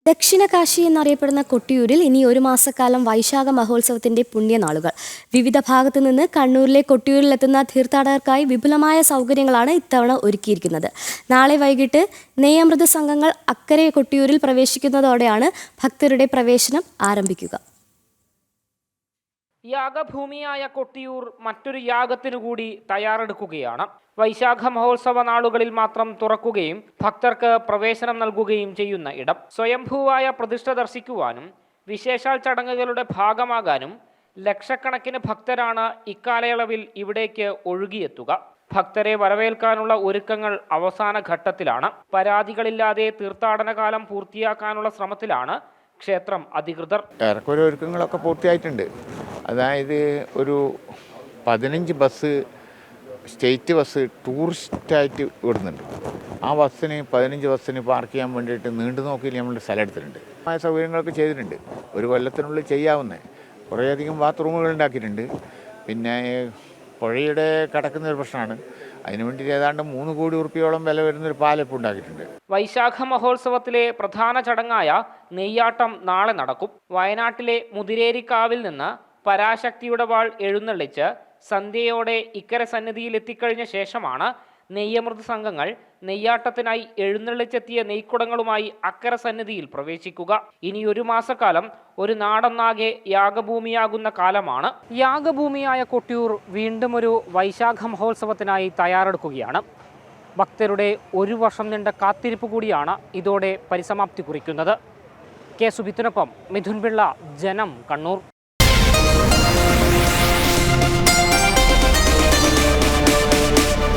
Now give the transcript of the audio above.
ദക്ഷിണ കാശി എന്നറിയപ്പെടുന്ന കൊട്ടിയൂരിൽ ഇനി ഒരു മാസക്കാലം വൈശാഖ മഹോത്സവത്തിന്റെ പുണ്യനാളുകൾ. വിവിധ ഭാഗത്തു നിന്ന് കണ്ണൂരിലെ കൊട്ടിയൂരിലെത്തുന്ന തീർത്ഥാടകർക്കായി വിപുലമായ സൗകര്യങ്ങളാണ് ഇത്തവണ ഒരുക്കിയിരിക്കുന്നത്. നാളെ വൈകിട്ട് നെയ്യമൃത് സംഘങ്ങൾ അക്കരെ കൊട്ടിയൂരിൽ പ്രവേശിക്കുന്നതോടെയാണ് ഭക്തരുടെ പ്രവേശനം ആരംഭിക്കുക. യാഗഭൂമിയായ കൊട്ടിയൂർ മറ്റൊരു യാഗത്തിനു കൂടി തയ്യാറെടുക്കുകയാണ്. വൈശാഖ മഹോത്സവ നാളുകളിൽ മാത്രം തുറക്കുകയും ഭക്തർക്ക് പ്രവേശനം നൽകുകയും ചെയ്യുന്ന ഇടം. സ്വയംഭൂവായ പ്രതിഷ്ഠ ദർശിക്കുവാനും വിശേഷാൽ ചടങ്ങുകളുടെ ഭാഗമാകാനും ലക്ഷക്കണക്കിന് ഭക്തരാണ് ഇക്കാലയളവിൽ ഇവിടേക്ക് ഒഴുകിയെത്തുക. ഭക്തരെ വരവേൽക്കാനുള്ള ഒരുക്കങ്ങൾ അവസാന ഘട്ടത്തിലാണ്. പരാതികളില്ലാതെ തീർത്ഥാടന കാലം പൂർത്തിയാക്കാനുള്ള ശ്രമത്തിലാണ് ക്ഷേത്രം അധികൃതർ. ഏറെക്കുറെ ഒരുക്കങ്ങളൊക്കെ പൂർത്തിയായിട്ടുണ്ട്. അതായത് ഒരു 15 ബസ് സ്റ്റേറ്റ് ബസ് ടൂറിസ്റ്റായിട്ട് വിടുന്നുണ്ട്. ആ 15 ബസ്സിന് പാർക്ക് ചെയ്യാൻ വേണ്ടിയിട്ട് നീണ്ടു നോക്കിയിൽ നമ്മൾ സ്ഥലം എടുത്തിട്ടുണ്ട്. ആ സൗകര്യങ്ങളൊക്കെ ചെയ്തിട്ടുണ്ട്. ഒരു കൊല്ലത്തിനുള്ളിൽ ചെയ്യാവുന്ന കുറേയധികം ബാത്റൂമുകൾ ഉണ്ടാക്കിയിട്ടുണ്ട്. പിന്നെ പുഴയുടെ കടക്കുന്ന ഒരു പ്രശ്നമാണ്. അതിനുവേണ്ടി ഏതാണ്ട് 3 കോടി രൂപയോളം വില വരുന്നൊരു പാലപ്പ് ഉണ്ടാക്കിയിട്ടുണ്ട്. വൈശാഖ മഹോത്സവത്തിലെ പ്രധാന ചടങ്ങായ നെയ്യാട്ടം നാളെ നടക്കും. വയനാട്ടിലെ മുതിരേരിക്കാവിൽ നിന്ന് പരാശക്തിയുടെ വാൾ എഴുന്നള്ളിച്ച് സന്ധ്യയോടെ ഇക്കര സന്നിധിയിൽ എത്തിക്കഴിഞ്ഞ ശേഷമാണ് നെയ്യമൃത് സംഘങ്ങൾ നെയ്യാട്ടത്തിനായി എഴുന്നള്ളിച്ചെത്തിയ നെയ്ക്കുടങ്ങളുമായി അക്കര സന്നിധിയിൽ പ്രവേശിക്കുക. ഇനി ഒരു മാസക്കാലം ഒരു നാടൊന്നാകെ യാഗഭൂമിയാകുന്ന കാലമാണ്. യാഗഭൂമിയായ കൊട്ടിയൂർ വീണ്ടും ഒരു വൈശാഖ മഹോത്സവത്തിനായി തയ്യാറെടുക്കുകയാണ്. ഭക്തരുടെ ഒരു വർഷം നീണ്ട കാത്തിരിപ്പ് കൂടിയാണ് ഇതോടെ പരിസമാപ്തി കുറിക്കുന്നത്. കെ സുബിത്തിനൊപ്പം മിഥുൻ പിള്ള, ജനം, കണ്ണൂർ.